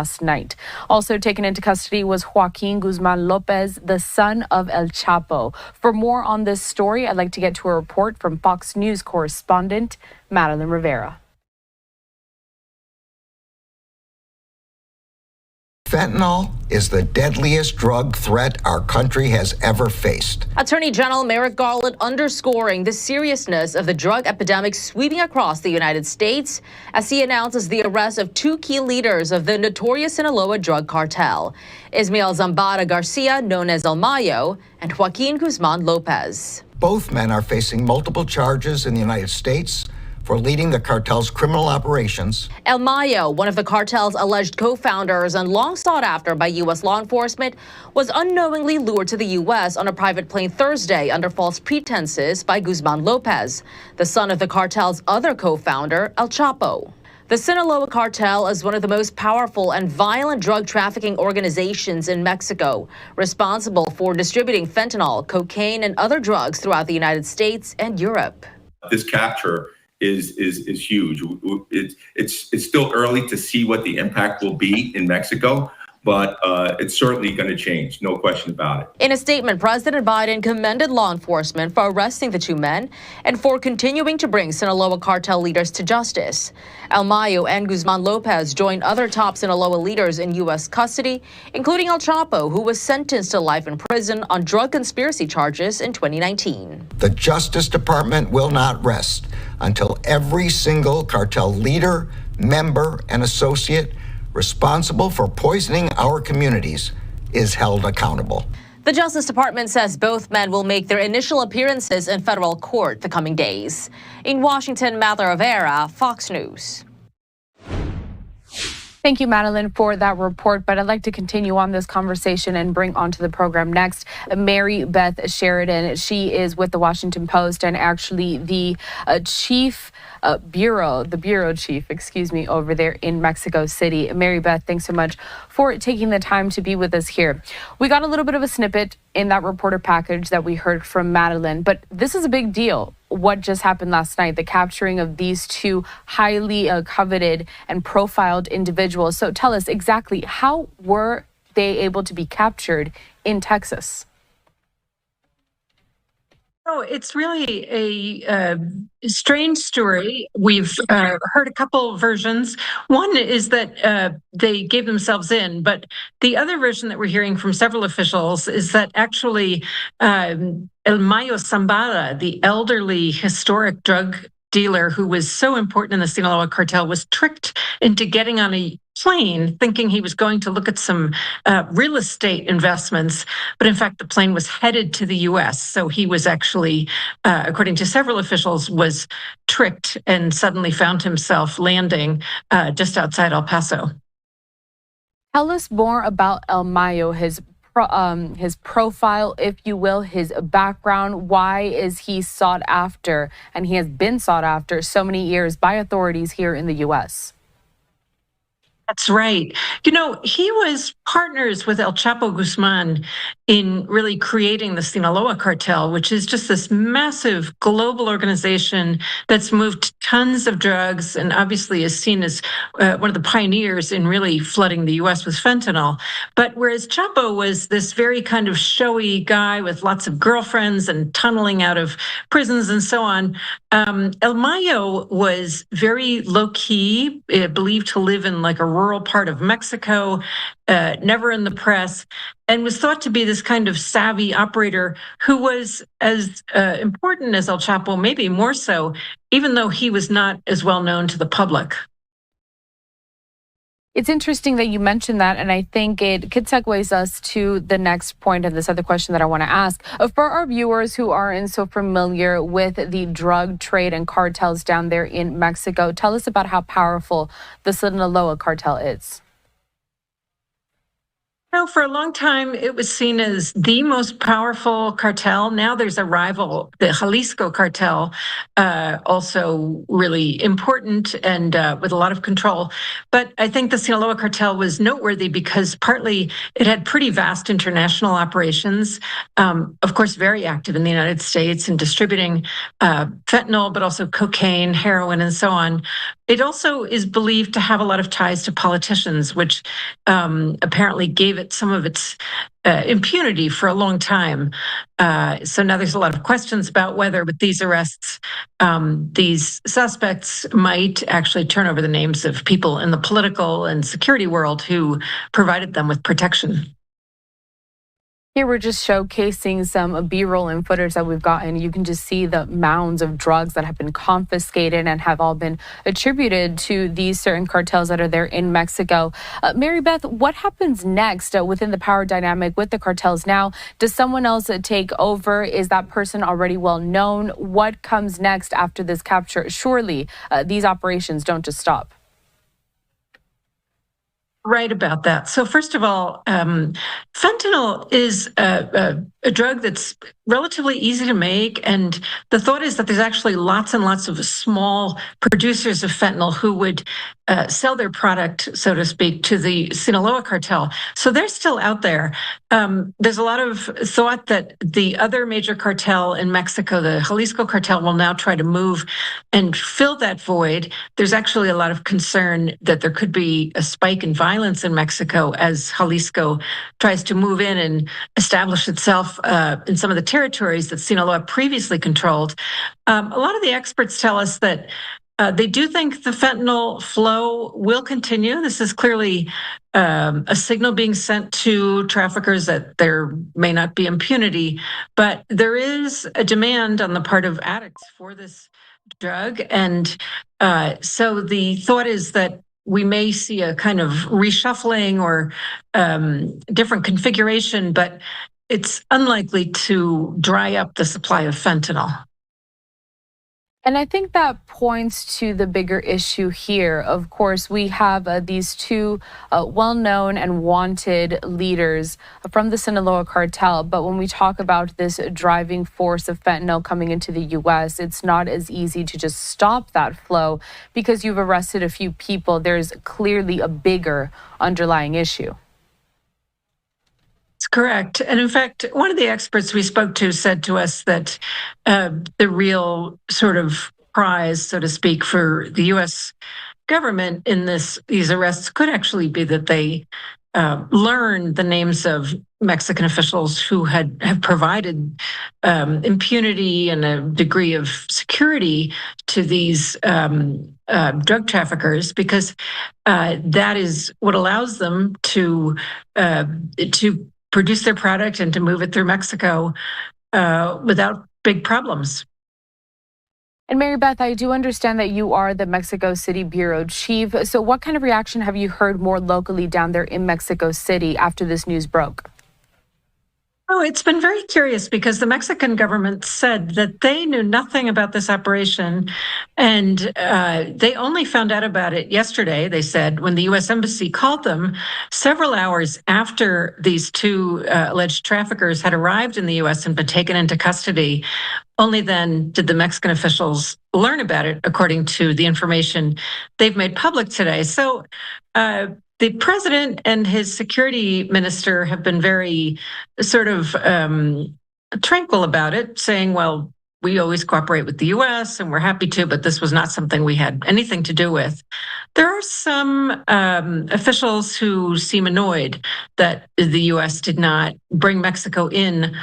last night. Also taken into custody was Joaquín Guzmán López, the son of El Chapo. For more on this story, I'd like to get to a report from Fox News correspondent Madeline Rivera. Fentanyl is the deadliest drug threat our country has ever faced. Attorney General Merrick Garland underscoring the seriousness of the drug epidemic sweeping across the United States as he announces the arrest of two key leaders of the notorious Sinaloa drug cartel, Ismael Zambada Garcia, known as El Mayo, and Joaquín Guzmán López. Both men are facing multiple charges in the United States for leading the cartel's criminal operations. El Mayo, one of the cartel's alleged co-founders and long sought after by U.S. law enforcement, was unknowingly lured to the U.S. on a private plane Thursday under false pretenses by Guzmán López, the son of the cartel's other co-founder, El Chapo. The Sinaloa cartel is one of the most powerful and violent drug trafficking organizations in Mexico, responsible for distributing fentanyl, cocaine, and other drugs throughout the United States and Europe. This capture is huge. It's still early to see what the impact will be in Mexico, but it's certainly going to change, no question about it. In a statement, President Biden commended law enforcement for arresting the two men and for continuing to bring Sinaloa cartel leaders to justice. El Mayo and Guzmán López joined other top Sinaloa leaders in U.S. custody, including El Chapo, who was sentenced to life in prison on drug conspiracy charges in 2019. The Justice Department will not rest until every single cartel leader, member, and associate responsible for poisoning our communities is held accountable. The Justice Department says both men will make their initial appearances in federal court the coming days. In Washington, Madeline Rivera, Fox News. Thank you, Madeline, for that report. But I'd like to continue on this conversation and bring onto the program next Mary Beth Sheridan. She is with the Washington Post and actually the bureau chief, over there in Mexico City. Mary Beth, thanks so much for taking the time to be with us here. We got a little bit of a snippet in that reporter package that we heard from Madeline, but this is a big deal. What just happened last night, the capturing of these two highly coveted and profiled individuals. So tell us exactly, how were they able to be captured in Texas? Oh, it's really a strange story. We've heard a couple versions. One is that they gave themselves in, but the other version that we're hearing from several officials is that actually El Mayo Zambada, the elderly historic drug dealer who was so important in the Sinaloa cartel, was tricked into getting on a plane thinking he was going to look at some real estate investments, but in fact the plane was headed to the U.S. So he was actually, according to several officials, was tricked and suddenly found himself landing just outside El Paso. Tell us more about El Mayo, his profile, if you will, his background. Why is he sought after, and he has been sought after so many years by authorities here in the U.S.? That's right. You know, he was partners with El Chapo Guzman in really creating the Sinaloa cartel, which is just this massive global organization that's moved tons of drugs and obviously is seen as one of the pioneers in really flooding the U.S. with fentanyl. But whereas Chapo was this very kind of showy guy with lots of girlfriends and tunneling out of prisons and so on, El Mayo was very low-key, believed to live in like a rural part of Mexico, never in the press, and was thought to be this kind of savvy operator who was as important as El Chapo, maybe more so, even though he was not as well known to the public. It's interesting that you mentioned that, and I think it could segue us to the next point and this other question that I want to ask. For our viewers who aren't so familiar with the drug trade and cartels down there in Mexico, tell us about how powerful the Sinaloa cartel is. No, for a long time, it was seen as the most powerful cartel. Now there's a rival, the Jalisco cartel, also really important and with a lot of control. But I think the Sinaloa cartel was noteworthy because partly it had pretty vast international operations, of course, very active in the United States and distributing fentanyl, but also cocaine, heroin, and so on. It also is believed to have a lot of ties to politicians, which apparently gave it some of its impunity for a long time. So now there's a lot of questions about whether with these arrests, these suspects might actually turn over the names of people in the political and security world who provided them with protection. Here we're just showcasing some B-roll and footage that we've gotten. You can just see the mounds of drugs that have been confiscated and have all been attributed to these certain cartels that are there in Mexico. Mary Beth, what happens next within the power dynamic with the cartels now? Does someone else take over? Is that person already well known? What comes next after this capture? Surely these operations don't just stop. Right about that. So first of all, fentanyl is a drug that's relatively easy to make. And the thought is that there's actually lots and lots of small producers of fentanyl who would sell their product, so to speak, to the Sinaloa cartel. So they're still out there. There's a lot of thought that the other major cartel in Mexico, the Jalisco cartel, will now try to move and fill that void. There's actually a lot of concern that there could be a spike in violence in Mexico as Jalisco tries to move in and establish itself in some of the territories that Sinaloa previously controlled. A lot of the experts tell us that they do think the fentanyl flow will continue. This is clearly a signal being sent to traffickers that there may not be impunity, but there is a demand on the part of addicts for this drug. And so the thought is that we may see a kind of reshuffling or different configuration, but it's unlikely to dry up the supply of fentanyl. And I think that points to the bigger issue here. Of course, we have these two well-known and wanted leaders from the Sinaloa cartel. But when we talk about this driving force of fentanyl coming into the U.S., it's not as easy to just stop that flow because you've arrested a few people. There's clearly a bigger underlying issue. Correct. And in fact, one of the experts we spoke to said to us that the real sort of prize, so to speak, for the U.S. government in these arrests could actually be that they learn the names of Mexican officials who have provided impunity and a degree of security to these drug traffickers, because that is what allows them to produce their product and to move it through Mexico without big problems. And Mary Beth, I do understand that you are the Mexico City Bureau Chief. So what kind of reaction have you heard more locally down there in Mexico City after this news broke? Oh, it's been very curious because the Mexican government said that they knew nothing about this operation, and they only found out about it yesterday, they said, when the U.S. Embassy called them several hours after these two alleged traffickers had arrived in the U.S. and been taken into custody. Only then did the Mexican officials learn about it, according to the information they've made public today. So the president and his security minister have been very sort of tranquil about it, saying, well, we always cooperate with the U.S. and we're happy to, but this was not something we had anything to do with. There are some officials who seem annoyed that the U.S. did not bring Mexico in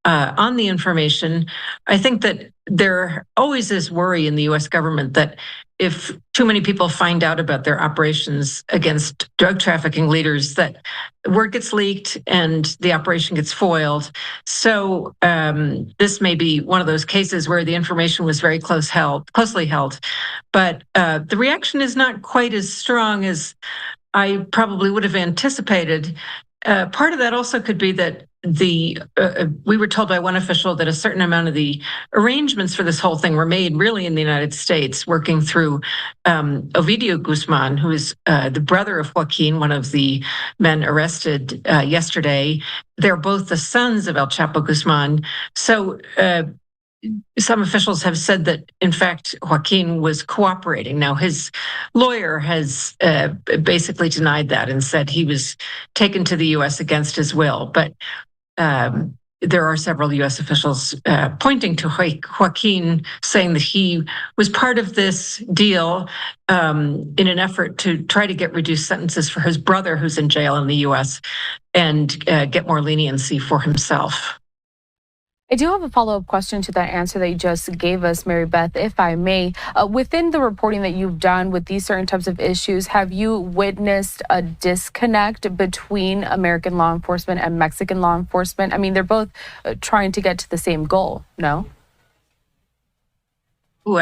on the information. I think that there always is worry in the U.S. government that if too many people find out about their operations against drug trafficking leaders, that word gets leaked and the operation gets foiled. So this may be one of those cases where the information was very closely held. But the reaction is not quite as strong as I probably would have anticipated. Part of that also could be that we were told by one official that a certain amount of the arrangements for this whole thing were made really in the United States, working through Ovidio Guzman, who is the brother of Joaquin, one of the men arrested yesterday. They're both the sons of El Chapo Guzman. So some officials have said that, in fact, Joaquin was cooperating. Now, his lawyer has basically denied that and said he was taken to the U.S. against his will. But there are several U.S. officials pointing to Joaquin, saying that he was part of this deal in an effort to try to get reduced sentences for his brother, who's in jail in the U.S., and get more leniency for himself. I do have a follow-up question to that answer that you just gave us, Mary Beth, if I may. Within the reporting that you've done with these certain types of issues, have you witnessed a disconnect between American law enforcement and Mexican law enforcement? I mean, they're both trying to get to the same goal, no? Ooh,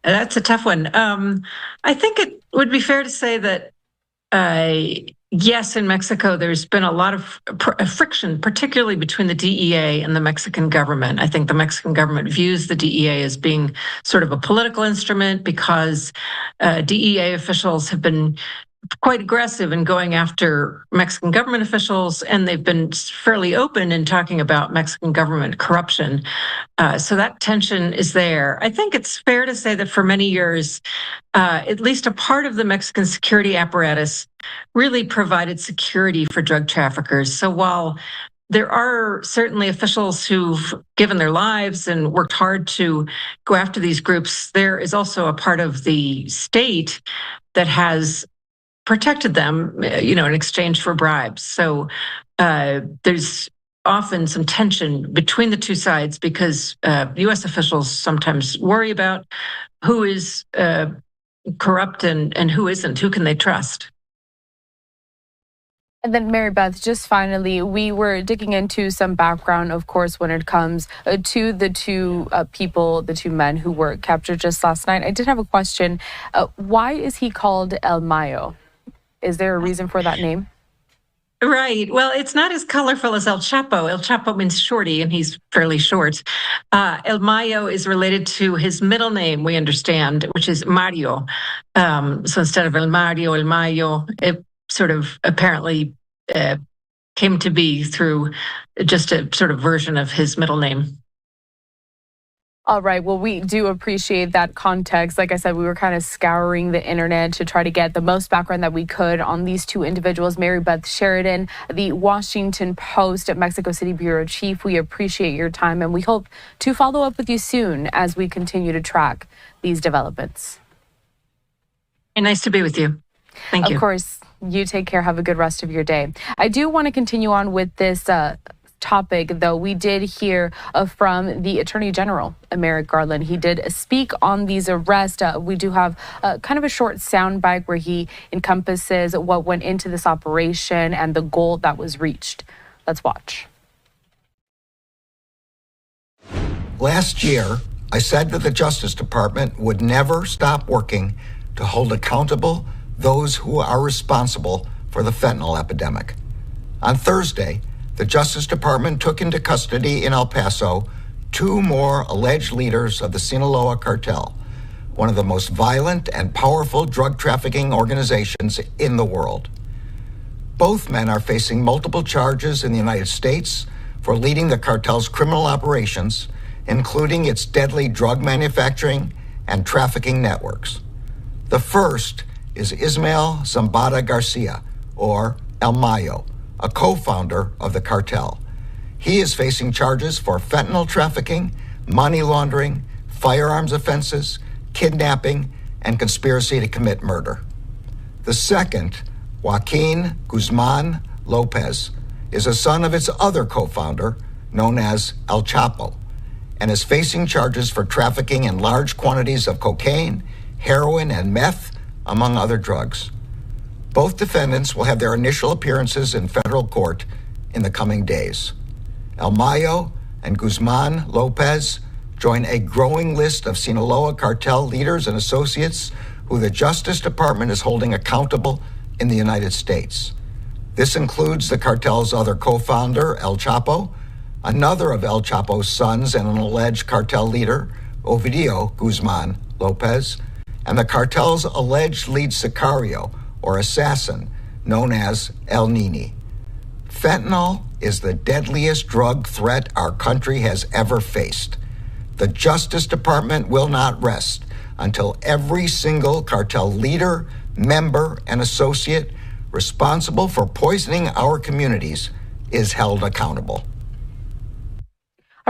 that's a tough one. I think it would be fair to say that yes, in Mexico, there's been a lot of friction, particularly between the DEA and the Mexican government. I think the Mexican government views the DEA as being sort of a political instrument because DEA officials have been quite aggressive in going after Mexican government officials, and they've been fairly open in talking about Mexican government corruption. So that tension is there. I think it's fair to say that for many years, at least a part of the Mexican security apparatus really provided security for drug traffickers. So while there are certainly officials who've given their lives and worked hard to go after these groups, there is also a part of the state that has protected them, in exchange for bribes. So there's often some tension between the two sides because U.S. officials sometimes worry about who is corrupt and who isn't. Who can they trust? And then, Mary Beth, just finally, we were digging into some background, of course, when it comes to the two people, the two men who were captured just last night. I did have a question. Why is he called El Mayo? Is there a reason for that name? Right. Well, it's not as colorful as El Chapo. El Chapo means shorty, and he's fairly short. El Mayo is related to his middle name, we understand, which is Mario. So instead of El Mario, El Mayo, it sort of apparently came to be through just a sort of version of his middle name. All right. Well, we do appreciate that context. Like I said, we were kind of scouring the internet to try to get the most background that we could on these two individuals. Mary Beth Sheridan, the Washington Post Mexico City Bureau Chief. We appreciate your time, and we hope to follow up with you soon as we continue to track these developments. And nice to be with you. Thank you. Of course. You take care. Have a good rest of your day. I do want to continue on with this topic, though. We did hear from the Attorney General, Merrick Garland. He did speak on these arrests. We do have kind of a short soundbite where he encompasses what went into this operation and the goal that was reached. Let's watch. Last year, I said that the Justice Department would never stop working to hold accountable those who are responsible for the fentanyl epidemic. On Thursday, the Justice Department took into custody in El Paso 2 more alleged leaders of the Sinaloa cartel, one of the most violent and powerful drug trafficking organizations in the world. Both men are facing multiple charges in the United States for leading the cartel's criminal operations, including its deadly drug manufacturing and trafficking networks. The first is Ismael Zambada Garcia, or El Mayo, a co-founder of the cartel. He is facing charges for fentanyl trafficking, money laundering, firearms offenses, kidnapping, and conspiracy to commit murder. The second, Joaquín Guzmán López, is a son of its other co-founder, known as El Chapo, and is facing charges for trafficking in large quantities of cocaine, heroin, and meth, among other drugs. Both defendants will have their initial appearances in federal court in the coming days. El Mayo and Guzmán López join a growing list of Sinaloa cartel leaders and associates who the Justice Department is holding accountable in the United States. This includes the cartel's other co-founder, El Chapo, another of El Chapo's sons and an alleged cartel leader, Joaquín Guzmán López, and the cartel's alleged lead sicario, or assassin, known as El Nini. Fentanyl is the deadliest drug threat our country has ever faced. The Justice Department will not rest until every single cartel leader, member, and associate responsible for poisoning our communities is held accountable.